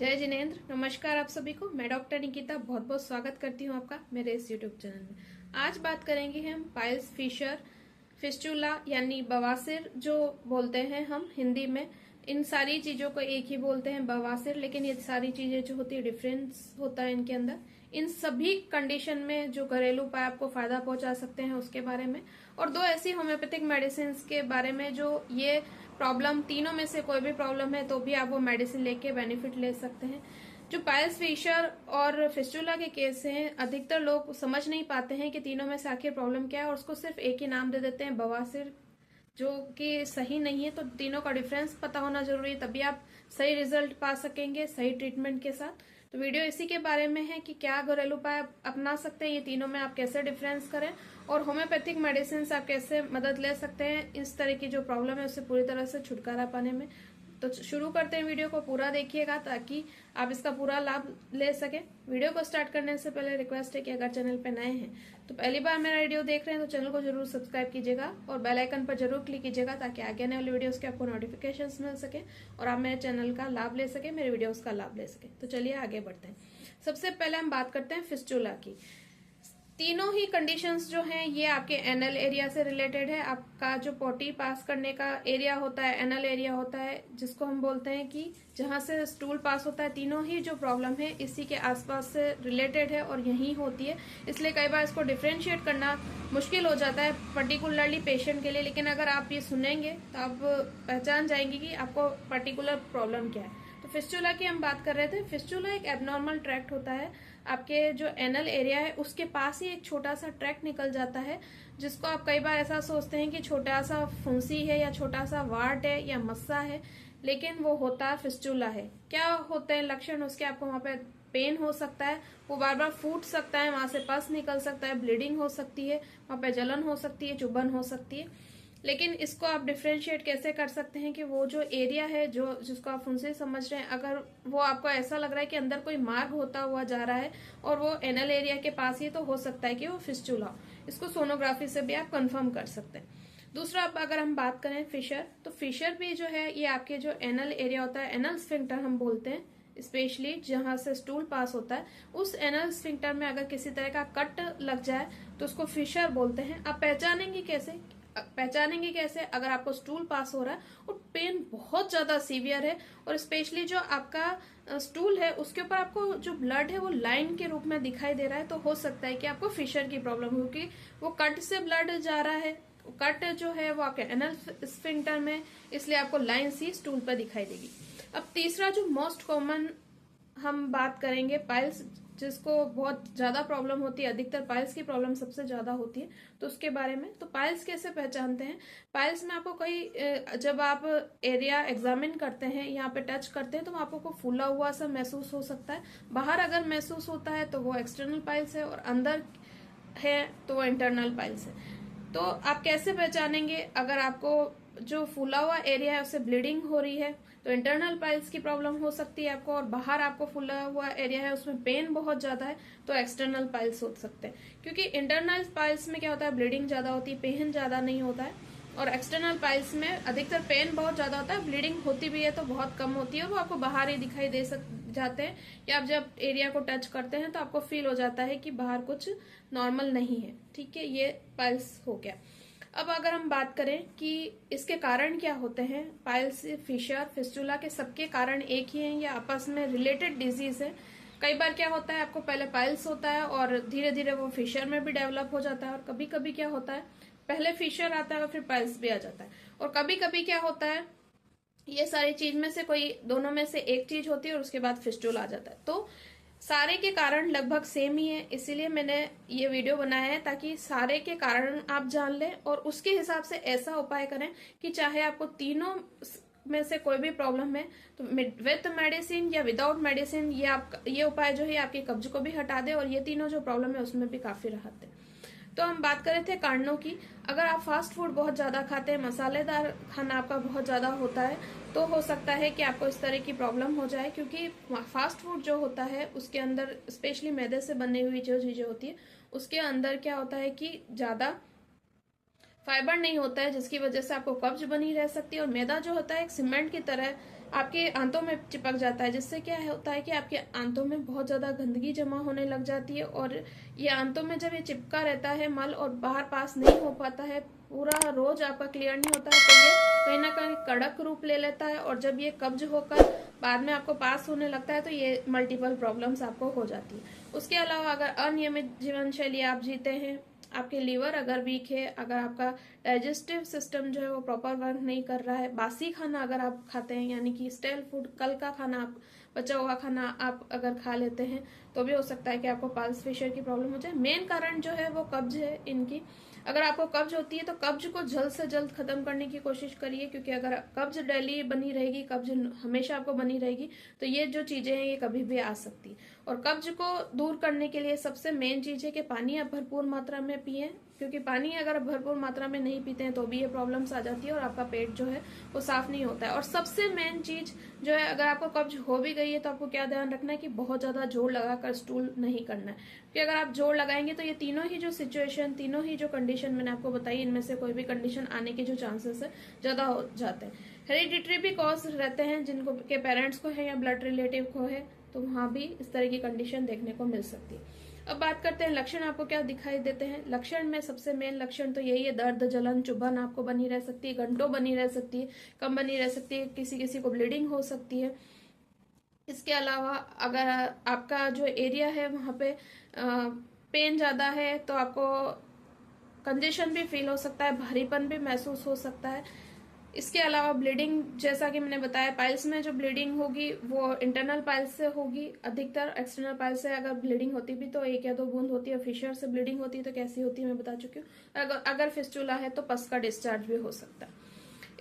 जय जिनेन्द्र। नमस्कार आप सभी को। मैं डॉक्टर निकिता बहुत बहुत स्वागत करती हूँ आपका मेरे इस यूट्यूब चैनल में। आज बात करेंगे हम पाइल्स, फिशर, फिस्टुला यानी बवासीर जो बोलते हैं हम हिंदी में। इन सारी चीजों को एक ही बोलते हैं बवासीर, लेकिन ये सारी चीजें जो होती है डिफरेंस होता है इनके अंदर। इन सभी कंडीशन में जो घरेलू उपाय आपको फायदा पहुंचा सकते हैं उसके बारे में, और दो ऐसी होम्योपैथिक मेडिसिन के बारे में जो ये प्रॉब्लम तीनों में से कोई भी प्रॉब्लम है तो भी आप वो मेडिसिन लेके बेनिफिट ले सकते हैं। जो पाइल्स, फिशर और फिस्टुला के केस हैं, अधिकतर लोग समझ नहीं पाते हैं कि तीनों में से आखिर प्रॉब्लम क्या है और उसको सिर्फ एक ही नाम दे देते हैं बवासीर, जो कि सही नहीं है। तो तीनों का डिफरेंस पता होना जरूरी है, तभी आप सही रिजल्ट पा सकेंगे सही ट्रीटमेंट के साथ। तो वीडियो इसी के बारे में है कि क्या घरेलू उपाय अपना सकते हैं, ये तीनों में आप कैसे डिफरेंस करें, और होम्योपैथिक मेडिसिन से आप कैसे मदद ले सकते हैं इस तरह की जो प्रॉब्लम है उससे पूरी तरह से छुटकारा पाने में। तो शुरू करते हैं, वीडियो को पूरा देखिएगा ताकि आप इसका पूरा लाभ ले सके। वीडियो को स्टार्ट करने से पहले रिक्वेस्ट है कि अगर चैनल पे नए हैं तो पहली बार मेरा वीडियो देख रहे हैं तो चैनल को जरूर सब्सक्राइब कीजिएगा और बेल आइकन पर जरूर क्लिक कीजिएगा ताकि आगे आने वाले वीडियोस के आपको नोटिफिकेशंस मिल सके और आप मेरे चैनल का लाभ ले सके, मेरे वीडियोस का लाभ ले सके। तो चलिए आगे बढ़ते हैं। सबसे पहले हम बात करते हैं फिस्टुला की। तीनों ही कंडीशंस जो हैं ये आपके एनल एरिया से रिलेटेड है। आपका जो पोटी पास करने का एरिया होता है एनल एरिया होता है, जिसको हम बोलते हैं कि जहां से स्टूल पास होता है। तीनों ही जो प्रॉब्लम है इसी के आसपास से रिलेटेड है और यही होती है, इसलिए कई बार इसको डिफ्रेंशिएट करना मुश्किल हो जाता है पर्टिकुलरली पेशेंट के लिए। लेकिन अगर आप ये सुनेंगे तो आप पहचान जाएंगे कि आपको पर्टिकुलर प्रॉब्लम क्या है। तो फिस्टुला की हम बात कर रहे थे। फिस्टुला एक एबनॉर्मल ट्रैक्ट होता है, आपके जो एनल एरिया है उसके पास ही एक छोटा सा ट्रैक्ट निकल जाता है, जिसको आप कई बार ऐसा सोचते हैं कि छोटा सा फुंसी है या छोटा सा वार्ट है या मस्सा है, लेकिन वो होता फिस्टुला है। क्या होते हैं लक्षण उसके? आपको वहां पे पेन हो सकता है, वो बार बार फूट सकता है, वहां से पस निकल सकता है, ब्लीडिंग हो सकती है, वहां पे जलन हो सकती है, चुभन हो सकती है। लेकिन इसको आप डिफ्रेंशिएट कैसे कर सकते हैं कि वो जो एरिया है जो जिसको आप फुंसी समझ रहे हैं, अगर वो आपको ऐसा लग रहा है कि अंदर कोई मार्ग होता हुआ जा रहा है और वो एनल एरिया के पास ही, तो हो सकता है कि वो फिस्टुला हो। इसको सोनोग्राफी से भी आप कंफर्म कर सकते हैं। दूसरा, अब अगर हम बात करें फिशर, तो फिशर भी जो है ये आपके जो एनल एरिया होता है, एनल स्फिंक्टर हम बोलते हैं, स्पेशली जहां से स्टूल पास होता है, उस एनल स्फिंक्टर में अगर किसी तरह का कट लग जाए तो उसको फिशर बोलते हैं। आप पहचानेंगे कैसे? अगर आपको स्टूल पास हो रहा है और पेन बहुत ज्यादा सीवियर है और स्पेशली जो आपका स्टूल है उसके ऊपर आपको जो ब्लड है वो लाइन के रूप में दिखाई दे रहा है, तो हो सकता है कि आपको फिशर की प्रॉब्लम हो, क्योंकि वो कट से ब्लड जा रहा है। कट जो है वो आपके एनल स्फिंक्टर में, इसलिए आपको लाइन सी स्टूल पर दिखाई देगी। अब तीसरा जो मोस्ट कॉमन हम बात करेंगे पाइल्स, जिसको बहुत ज्यादा प्रॉब्लम होती है, अधिकतर पाइल्स की प्रॉब्लम सबसे ज्यादा होती है, तो उसके बारे में। तो पाइल्स कैसे पहचानते हैं? पाइल्स में आपको जब आप एरिया एग्जामिन करते हैं, यहाँ पे टच करते हैं, तो आपको फूला हुआ सा महसूस हो सकता है। बाहर अगर महसूस होता है तो वो एक्सटर्नल पाइल्स है, और अंदर है तो वो इंटरनल पाइल्स है। तो आप कैसे पहचानेंगे? अगर आपको जो फूला हुआ एरिया है उससे ब्लीडिंग हो रही है तो इंटरनल पाइल्स की प्रॉब्लम हो सकती है आपको, और बाहर आपको फूला हुआ एरिया है उसमें पेन बहुत ज्यादा है तो एक्सटर्नल पाइल्स हो सकते हैं। क्योंकि इंटरनल पाइल्स में क्या होता है, ब्लीडिंग ज्यादा होती है, पेन ज्यादा नहीं होता है, और एक्सटर्नल पाइल्स में अधिकतर पेन बहुत ज्यादा होता है, ब्लीडिंग होती भी है तो बहुत कम होती है, और वो आपको बाहर ही दिखाई दे जाते हैं, या आप जब एरिया को टच करते हैं तो आपको फील हो जाता है कि बाहर कुछ नॉर्मल नहीं है। ठीक है, ये पाइल्स हो गया। अब अगर हम बात करें कि इसके कारण क्या होते हैं, पाइल्स, फिशर, फिस्टुला के सबके कारण एक ही हैं या आपस में रिलेटेड डिजीज है। कई बार क्या होता है, आपको पहले पाइल्स होता है और धीरे धीरे वो फिशर में भी डेवलप हो जाता है, और कभी कभी क्या होता है, पहले फिशर आता है और फिर पाइल्स भी आ जाता है, और कभी कभी क्या होता है, ये सारी चीज में से कोई दोनों में से एक चीज होती है और उसके बाद फिस्टुला आ जाता है। तो सारे के कारण लगभग सेम ही है, इसीलिए मैंने ये वीडियो बनाया है ताकि सारे के कारण आप जान लें और उसके हिसाब से ऐसा उपाय करें कि चाहे आपको तीनों में से कोई भी प्रॉब्लम है तो विद मेडिसिन या विदाउट मेडिसिन ये उपाय जो है आपके कब्ज को भी हटा दे और ये तीनों जो प्रॉब्लम है उसमें भी काफी राहत है। तो हम बात कर रहे थे कारणों की। अगर आप फास्ट फूड बहुत ज्यादा खाते हैं, मसालेदार खाना आपका बहुत ज्यादा होता है, तो हो सकता है कि आपको इस तरह की प्रॉब्लम हो जाए, क्योंकि फास्ट फूड जो होता है उसके अंदर स्पेशली मैदे से बनी हुई जो चीजें होती है उसके अंदर क्या होता है कि ज्यादा फाइबर नहीं होता है, जिसकी वजह से आपको कब्ज बनी रह सकती है। और मैदा जो होता है एक सीमेंट की तरह आपके आंतों में चिपक जाता है, जिससे क्या होता है कि आपके आंतों में बहुत ज्यादा गंदगी जमा होने लग जाती है। और ये आंतों में जब ये चिपका रहता है मल और बाहर पास नहीं हो पाता है, पूरा रोज आपका क्लियर नहीं होता है, तो ये कहीं ना कहीं कड़क रूप ले लेता है। और जब ये कब्ज होकर बाद में आपको पास होने लगता है तो ये मल्टीपल प्रॉब्लम्स आपको हो जाती है। उसके अलावा अगर अनियमित जीवन शैली आप जीते हैं, आपके लीवर अगर वीक है, अगर आपका डाइजेस्टिव सिस्टम जो है वो प्रॉपर वर्क नहीं कर रहा है, बासी खाना अगर आप खाते हैं यानी कि स्टेल फूड, कल का खाना, आप बचा हुआ खाना आप अगर खा लेते हैं, तो भी हो सकता है कि आपको पाइल्स फिशर की प्रॉब्लम हो जाए। मेन कारण जो है वो कब्ज है इनकी। अगर आपको कब्ज होती है तो कब्ज को जल्द से जल्द खत्म करने की कोशिश करिए, क्योंकि अगर कब्ज डेली बनी रहेगी, कब्ज हमेशा आपको बनी रहेगी, तो ये जो चीजें हैं ये कभी भी आ सकती। और कब्ज को दूर करने के लिए सबसे मेन चीज है कि पानी आप भरपूर मात्रा में पिए, क्योंकि पानी अगर भरपूर मात्रा में नहीं पीते हैं तो भी ये प्रॉब्लम्स आ जाती है और आपका पेट जो है वो साफ नहीं होता है। और सबसे मेन चीज जो है, अगर आपको कब्ज हो भी गई है तो आपको क्या ध्यान रखना है कि बहुत ज्यादा जोर लगाकर स्टूल नहीं करना है, क्योंकि अगर आप जोर लगाएंगे तो ये तीनों ही जो सिचुएशन, तीनों ही जो कंडीशन मैंने आपको बताई, इनमें से कोई भी कंडीशन आने के जो चांसेस है ज्यादा हो जाते हैं। हेरिडिटरी भी कॉज रहते हैं, जिनको के पेरेंट्स को है या ब्लड रिलेटिव को है, तो वहां भी इस तरह की कंडीशन देखने को मिल सकती है। अब बात करते हैं लक्षण आपको क्या दिखाई देते हैं। लक्षण में सबसे मेन लक्षण तो यही है, दर्द, जलन, चुभन आपको बनी रह सकती है, घंटों बनी रह सकती है, कम बनी रह सकती है, किसी किसी को ब्लीडिंग हो सकती है। इसके अलावा अगर आपका जो एरिया है वहां पे पेन ज्यादा है तो आपको कंजेशन भी फील हो सकता है, भारीपन भी महसूस हो सकता है। इसके अलावा ब्लीडिंग, जैसा कि मैंने बताया, पाइल्स में जो ब्लीडिंग होगी वो इंटरनल पाइल्स से होगी अधिकतर। एक्सटर्नल पाइल्स से अगर ब्लीडिंग होती भी तो 1 या 2 बूंद होती है। फिशर से ब्लीडिंग होती है तो कैसी होती है मैं बता चुकी हूँ। अगर फिस्टुला है तो पस का डिस्चार्ज भी हो सकता है।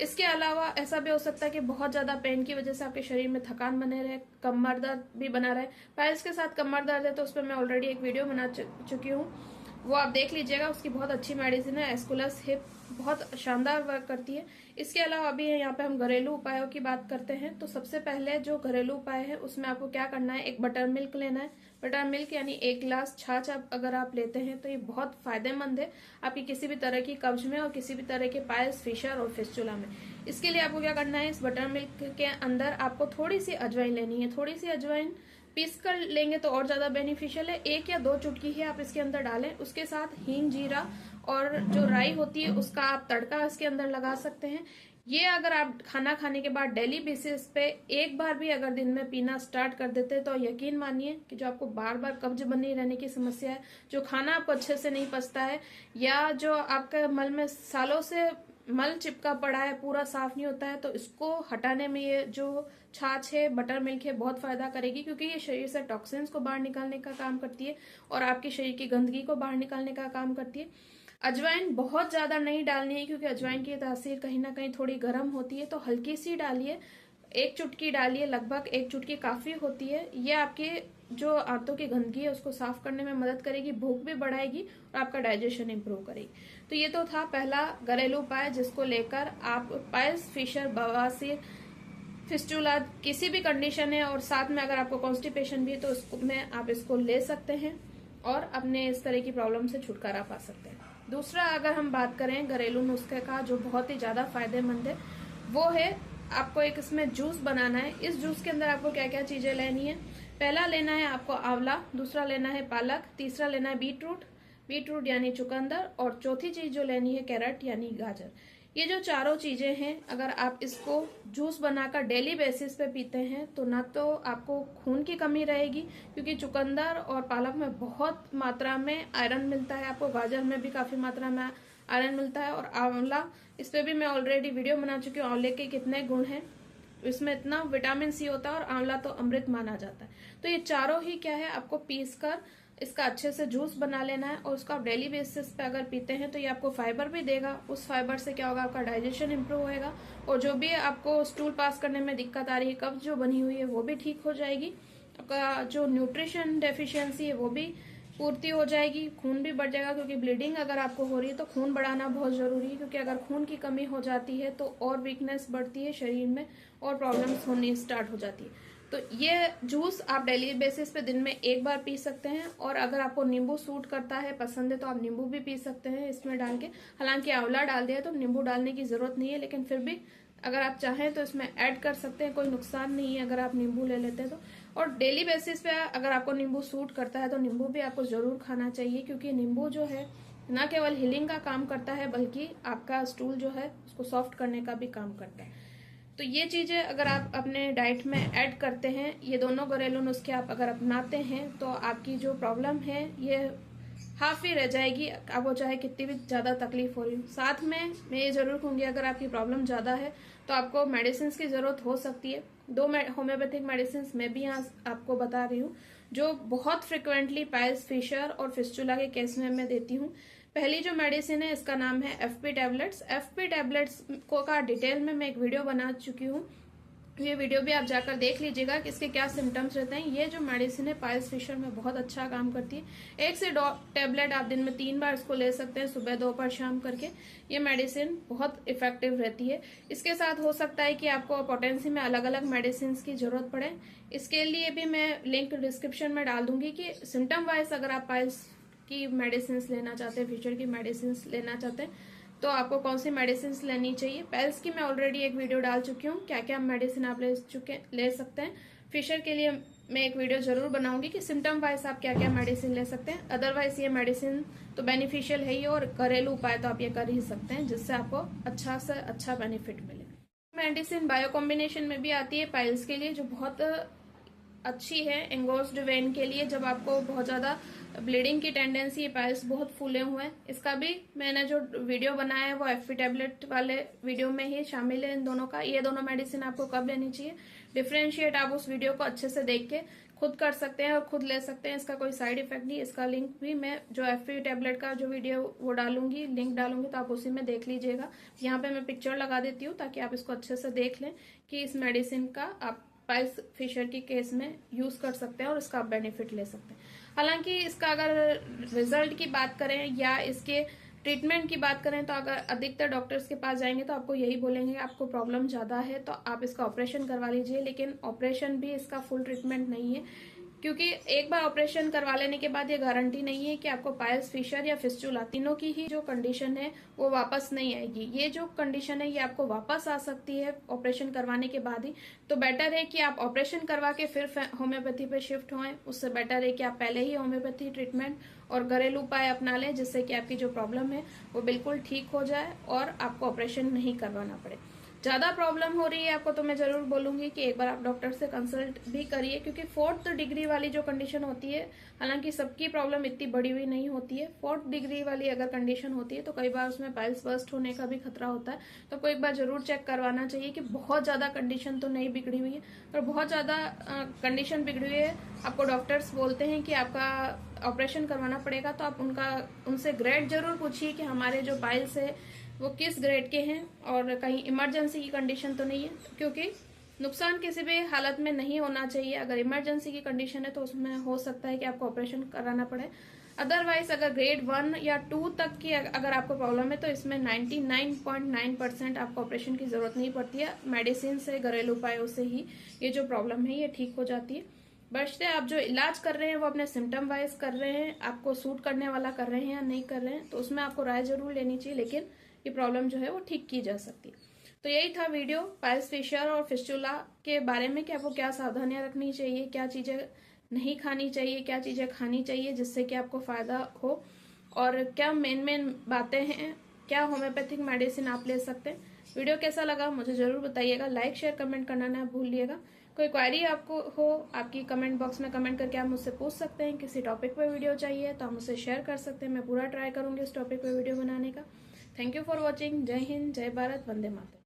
इसके अलावा ऐसा भी हो सकता है कि बहुत ज्यादा पेन की वजह से आपके शरीर में थकान बने रहे, कमर दर्द भी बना रहे। पाइल्स के साथ कमर दर्द है तो उस पर मैं ऑलरेडी एक वीडियो बना चुकी हूँ, वो आप देख लीजिएगा। उसकी बहुत अच्छी मेडिसिन है, एस्कुलस हिप, बहुत शानदार वर्क करती है। इसके अलावा अभी यहाँ पे हम घरेलू उपायों की बात करते हैं, तो सबसे पहले जो घरेलू उपाय है उसमें आपको क्या करना है, एक बटर मिल्क लेना है। बटर मिल्क यानी 1 गिलास छाछ अगर आप लेते हैं तो ये बहुत फायदेमंद है आपकी किसी भी तरह की कब्ज में और किसी भी तरह के पाइल्स, फिशर और फिस्टुला में। इसके लिए आपको क्या करना है, इस बटर मिल्क के अंदर आपको थोड़ी सी अजवाइन लेनी है। थोड़ी सी अजवाइन पीस कर लेंगे तो और ज्यादा बेनिफिशियल है। 1 या 2 चुटकी ही आप इसके अंदर डालें। उसके साथ हींग, जीरा और जो राई होती है उसका आप तड़का इसके अंदर लगा सकते हैं। ये अगर आप खाना खाने के बाद डेली बेसिस पे एक बार भी अगर दिन में पीना स्टार्ट कर देते हैं तो यकीन मानिए कि जो आपको बार बार कब्ज बनी रहने की समस्या है, जो खाना आपको अच्छे से नहीं पचता है, या जो आपका मल में सालों से मल चिपका पड़ा है, पूरा साफ नहीं होता है, तो इसको हटाने में ये जो छाछ है, बटर मिल्क है, बहुत फायदा करेगी, क्योंकि ये शरीर से टॉक्सिन्स को बाहर निकालने का काम करती है और आपके शरीर की गंदगी को बाहर निकालने का काम करती है। अजवाइन बहुत ज्यादा नहीं डालनी है, क्योंकि अजवाइन की तासीर कहीं ना कहीं थोड़ी गर्म होती है, तो हल्की सी डालिए। 1 चुटकी डालिए, लगभग 1 चुटकी काफी होती है। ये आपके जो आंतों की गंदगी है उसको साफ करने में मदद करेगी, भूख भी बढ़ाएगी और आपका डाइजेशन इंप्रूव करेगी। तो ये तो था पहला घरेलू उपाय, जिसको लेकर आप पाइल्स, फिशर, बवासीर, फिस्टुला किसी भी कंडीशन है और साथ में अगर आपको कॉन्स्टिपेशन भी है तो उसमें आप इसको ले सकते हैं और अपने इस तरह की प्रॉब्लम से छुटकारा पा सकते हैं। दूसरा, अगर हम बात करें घरेलू नुस्खे का जो बहुत ही ज्यादा फायदेमंद है, वो है आपको एक इसमें जूस बनाना है। इस जूस के अंदर आपको क्या क्या चीजें लेनी है, पहला लेना है आपको आंवला, दूसरा लेना है पालक, तीसरा लेना है बीटरूट यानी चुकंदर, और चौथी चीज जो लेनी है कैरेट यानी गाजर। ये जो चारों चीजें हैं, अगर आप इसको जूस बनाकर डेली बेसिस पे पीते हैं तो ना तो आपको खून की कमी रहेगी, क्योंकि चुकंदर और पालक में बहुत मात्रा में आयरन मिलता है, आपको गाजर में भी काफी मात्रा में आयरन मिलता है, और आंवला, इस पे भी मैं ऑलरेडी वीडियो बना चुकी हूँ आंवले के कितने गुण हैं। इसमें इतना विटामिन सी होता है और आंवला तो अमृत माना जाता है। तो ये चारों ही क्या है, आपको पीस कर इसका अच्छे से जूस बना लेना है और उसको आप डेली बेसिस पे अगर पीते हैं तो ये आपको फाइबर भी देगा। उस फाइबर से क्या होगा, आपका डाइजेशन इंप्रूव होएगा और जो भी आपको स्टूल पास करने में दिक्कत आ रही है, कब्ज जो बनी हुई है वो भी ठीक हो जाएगी। आपका जो न्यूट्रिशन डेफिशिएंसी है वो भी पूर्ति हो जाएगी, खून भी बढ़ जाएगा, क्योंकि ब्लीडिंग अगर आपको हो रही है तो खून बढ़ाना बहुत जरूरी है, क्योंकि अगर खून की कमी हो जाती है तो और वीकनेस बढ़ती है शरीर में और प्रॉब्लम्स होनी स्टार्ट हो जाती है। तो ये जूस आप डेली बेसिस पे दिन में 1 बार पी सकते हैं, और अगर आपको नींबू सूट करता है, पसंद है, तो आप नींबू भी पी सकते हैं इसमें डाल के। हालांकि आंवला डाल दिया तो नींबू डालने की जरूरत नहीं है, लेकिन फिर भी अगर आप चाहें तो इसमें ऐड कर सकते हैं, कोई नुकसान नहीं है अगर आप नींबू ले लेते हैं तो। और डेली बेसिस पे अगर आपको नींबू सूट करता है तो नींबू भी आपको जरूर खाना चाहिए, क्योंकि नींबू जो है ना केवल हीलिंग का काम करता है बल्कि आपका स्टूल जो है उसको सॉफ्ट करने का भी काम करता है। तो ये चीजें अगर आप अपने डाइट में ऐड करते हैं, ये दोनों घरेलू नुस्खे आप अगर अपनाते हैं तो आपकी जो प्रॉब्लम है ये हाफ ही रह जाएगी। आपको चाहे कितनी भी ज्यादा तकलीफ हो रही हो। साथ में मैं ये जरूर कहूंगी, अगर आपकी प्रॉब्लम ज्यादा है तो आपको मेडिसिन की जरूरत हो सकती है। 2 होम्योपैथिक मेडिसिन मैं भी यहाँ आपको बता रही हूँ, जो बहुत फ्रिक्वेंटली पाइल्स, फिशर और फिस्टुला के केस में मैं देती हूँ। पहली जो मेडिसिन है इसका नाम है FP टैबलेट्स। FP टैबलेट्स को का डिटेल में मैं एक वीडियो बना चुकी हूँ, ये वीडियो भी आप जाकर देख लीजिएगा कि इसके क्या सिम्टम्स रहते हैं। ये जो मेडिसिन है पाइल्स, फिशर में बहुत अच्छा काम करती है। 1 से 2 टैबलेट आप दिन में 3 बार इसको ले सकते हैं, सुबह, दोपहर, शाम करके। ये मेडिसिन बहुत इफेक्टिव रहती है। इसके साथ हो सकता है कि आपको पोटेंसी में अलग अलग मेडिसिन की जरूरत पड़े, इसके लिए भी मैं लिंक डिस्क्रिप्शन में डाल दूंगी कि सिम्टम वाइज अगर आप पाइल्स की मेडिसिन लेना चाहते हैं, फिशर की मेडिसिन लेना चाहते हैं तो आपको कौन सी मेडिसिन लेनी चाहिए। पाइल्स की मैं ऑलरेडी एक वीडियो डाल चुकी हूँ, क्या क्या मेडिसिन आप ले सकते हैं। फिशर के लिए मैं एक वीडियो जरूर बनाऊंगी कि सिम्टम वाइज आप क्या क्या मेडिसिन ले सकते हैं। अदरवाइज ये मेडिसिन तो बेनिफिशियल है ही, और घरेलू उपाय तो आप ये कर ही सकते हैं जिससे आपको अच्छा से अच्छा बेनिफिट मिले। मेडिसिन बायो कॉम्बिनेशन में भी आती है पाइल्स के लिए, जो बहुत अच्छी है। एंगोस्ड वेन के लिए, जब आपको बहुत ज्यादा ब्लीडिंग की टेंडेंसी है, पाइल्स बहुत फूले हुए हैं, इसका भी मैंने जो वीडियो बनाया है वो FP टैबलेट वाले वीडियो में ही शामिल है इन दोनों का। ये दोनों मेडिसिन आपको कब लेनी चाहिए, डिफरेंशिएट आप उस वीडियो को अच्छे से देख के खुद कर सकते हैं और खुद ले सकते हैं। इसका कोई साइड इफेक्ट नहीं। इसका लिंक भी मैं जो FP टैबलेट का जो वीडियो वो डालूंगी, लिंक डालूंगी, तो आप उसी में देख लीजिएगा। यहाँ पे मैं पिक्चर लगा देती हूँ ताकि आप इसको अच्छे से देख लें कि इस मेडिसिन का आप पाइल्स, फिशर के केस में यूज कर सकते हैं और इसका आप बेनिफिट ले सकते हैं। हालांकि इसका अगर रिजल्ट की बात करें या इसके ट्रीटमेंट की बात करें तो अगर अधिकतर डॉक्टर्स के पास जाएंगे तो आपको यही बोलेंगे आपको प्रॉब्लम ज्यादा है तो आप इसका ऑपरेशन करवा लीजिए। लेकिन ऑपरेशन भी इसका फुल ट्रीटमेंट नहीं है, क्योंकि एक बार ऑपरेशन करवा लेने के बाद ये गारंटी नहीं है कि आपको पाइल्स, फिशर या फिस्टुला, तीनों की ही जो कंडीशन है वो वापस नहीं आएगी। ये जो कंडीशन है ये आपको वापस आ सकती है ऑपरेशन करवाने के बाद ही। तो बेटर है कि आप ऑपरेशन करवा के फिर होम्योपैथी पे शिफ्ट होएं। उससे बेटर है कि आप पहले ही होम्योपैथी ट्रीटमेंट और घरेलू उपाय अपना लें, जिससे कि आपकी जो प्रॉब्लम है वो बिल्कुल ठीक हो जाए और आपको ऑपरेशन नहीं करवाना पड़े। ज्यादा प्रॉब्लम हो रही है आपको तो मैं जरूर बोलूंगी कि एक बार आप डॉक्टर से कंसल्ट भी करिए, क्योंकि 4th डिग्री वाली जो कंडीशन होती है, हालांकि सबकी प्रॉब्लम इतनी बड़ी हुई नहीं होती है, 4th डिग्री वाली अगर कंडीशन होती है तो कई बार उसमें पाइल्स बर्स्ट होने का भी खतरा होता है। तो आपको एक बार जरूर चेक करवाना चाहिए कि बहुत ज्यादा कंडीशन तो नहीं बिगड़ी हुई है। और बहुत ज्यादा कंडीशन बिगड़ी हुई है, आपको डॉक्टर्स बोलते हैं कि आपका ऑपरेशन करवाना पड़ेगा, तो आप उनसे ग्रेड जरूर पूछिए कि हमारे जो पाइल्स है वो किस ग्रेड के हैं और कहीं इमरजेंसी की कंडीशन तो नहीं है, क्योंकि नुकसान किसी भी हालत में नहीं होना चाहिए। अगर इमरजेंसी की कंडीशन है तो उसमें हो सकता है कि आपको ऑपरेशन कराना पड़े। अदरवाइज अगर ग्रेड 1 या 2 तक की अगर आपको प्रॉब्लम है तो इसमें 99.9% आपको ऑपरेशन की जरूरत नहीं पड़ती है। मेडिसिन से, घरेलू उपायों से ही ये जो प्रॉब्लम है ये ठीक हो जाती है। बशर्ते आप जो इलाज कर रहे हैं वो अपने सिम्टम वाइज कर रहे हैं, आपको सूट करने वाला कर रहे हैं या नहीं कर रहे हैं, तो उसमें आपको राय जरूर लेनी चाहिए, लेकिन ये प्रॉब्लम जो है वो ठीक की जा सकती है। तो यही था वीडियो पाइल्स, फिशर और फिस्टुला के बारे में कि आपको क्या सावधानियां रखनी चाहिए, क्या चीजें नहीं खानी चाहिए, क्या चीजें खानी चाहिए जिससे कि आपको फायदा हो, और क्या मेन बातें हैं, क्या होम्योपैथिक मेडिसिन आप ले सकते हैं। वीडियो कैसा लगा मुझे जरूर बताइएगा। लाइक, शेयर, कमेंट करना ना भूलिएगा। कोई क्वेरी आपको हो, आपकी कमेंट बॉक्स में कमेंट करके आप मुझसे पूछ सकते हैं। किसी टॉपिक पे वीडियो चाहिए तो आप मुझसे शेयर कर सकते हैं, मैं पूरा ट्राई करूंगी इस टॉपिक पे वीडियो बनाने का। Thank you for watching. जय हिंद, जय भारत, वंदे मातरम।